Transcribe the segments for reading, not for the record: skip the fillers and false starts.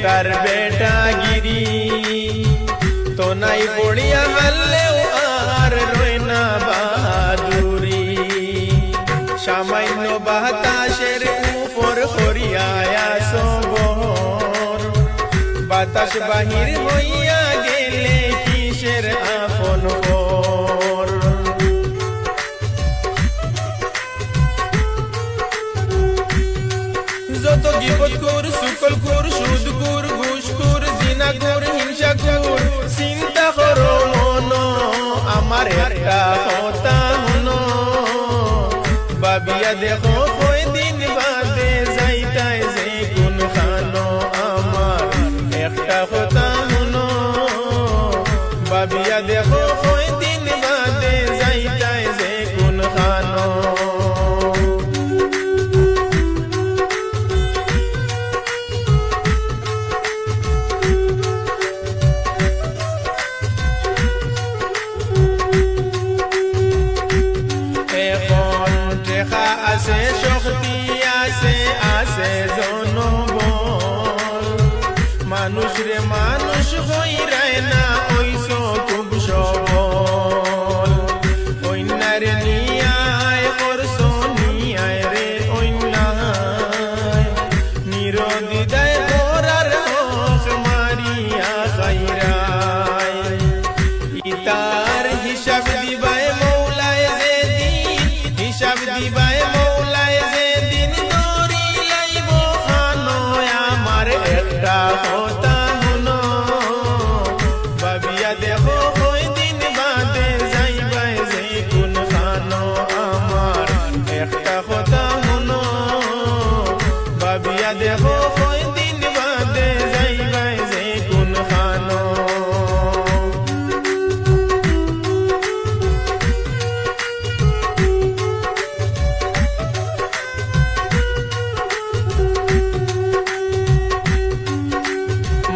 একটার বেটাগিরি তো নাই পড়িয়া হারলেও আর রয় না বাহাদুরি সামান্য বাতাসের উপর করিয়া সবর বাতাস বাহির হইয়া গেলে কিসের আপন পর যত গীবত কর শুকল কর সুদ কর ঘুষ কর জিনা কর হিংসা কর চিন্তা করো মন আমার একটা কথা মনো ভাবিয়া দেখো কয়দিন বাদে যাইতাই যে কোন খানো আমার একটা কথা মনো ভাবিয়া দেখো কয়দিন বাদে যাইতাই যে কোন খানো আছে শক্তি আছে আছে জনবল মানুষ রে মানুষ হইরায় না ওইস খুব সবল অন্যারে নিয়ায় করছ নিয়ায় রে অন্যায় নিরদিদায় করার হক মারিয়া খাইরায় ইতার হিসাব দিবায় মৌলায় যে দিন হিসাব দিবায় মৌলায় যে দিন দরি লাইব খানো আমার একটা কথা মনো ভাবিয়া দেখো কয়দিন বাদে যাইবাই যে কোন খানো আমার একটা কথা মনো ভাবিয়া দেখো কয়দিন বাদে যাইবাই যে কোন খানো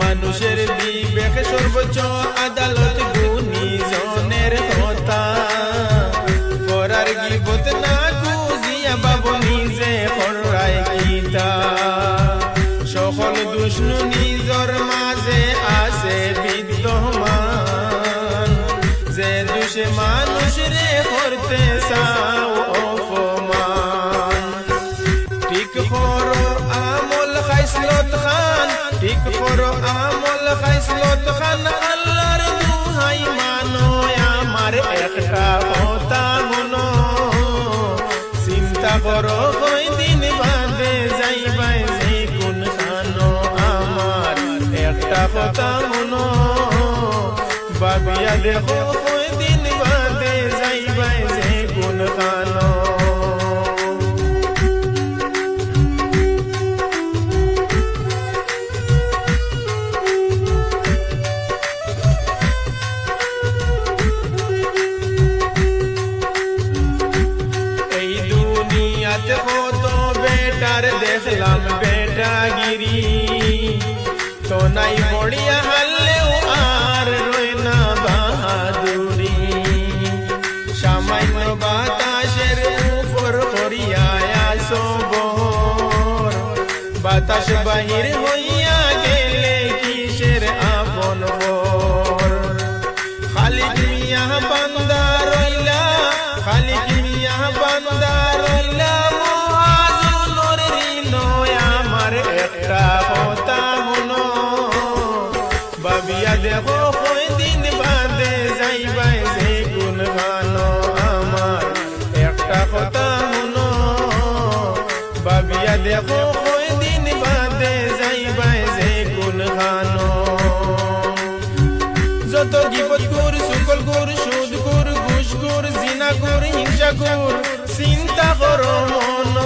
মানুষের বিবেক সর্বোচ্চ আদালত গুণীজনের কথা করার গীবত না খুঁজিয়া বাবু নিজে করায় গীতা সকল দুষ্ণু নিজর মাঝে আছে বিদ্যমান যে দুষে মানুষ রে করতে চাও অপমান ঠিক করো আমল খাইসলত খান ঠিক করো আমল খাইসলত খান আল্লাহর দুহাই মানো আমার একটা কথা মনো চিন্তা করো কয়দিন বাদে যাইবাই যে কোন খানো আমার একটা কথা মনো ভাবিয়া দেখো কয়দিন বাদে যাইবাই যে কোন খানো কত বেটার দেখলাম বেটাগিরি তো নাই পড়িয়া হারলেও আর রয় না বাহাদুরি সামান্য বাতাসের উপর করিয়া সবর বাতাস বাহির হইয়া গেলে কিসের আপন পর খালিক মিয়া বান্দা রইলা খালিক মিয়া বান্দা রইলা মহাজুলর ঋণ আমার একটা কথা মনো ভাবিয়া দেখো কয়দিন বাদে যাইবাই যে কোন খানো আমার একটা কথা মনো ভাবিয়া দেখো কয়দিন বাদে যাইবাই যে কোন খানো যত গীবত কর শুকল কর সুদ কর ঘুষ কর জিনা কর হিংসা কর চিন্তা করো মন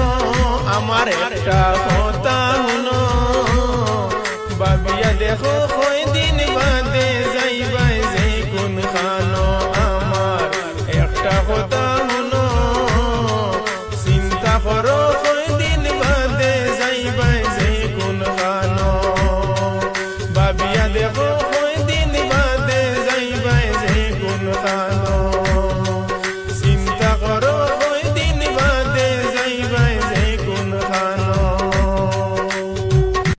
আমার একটা কথা মনো ভাবিয়া দেখো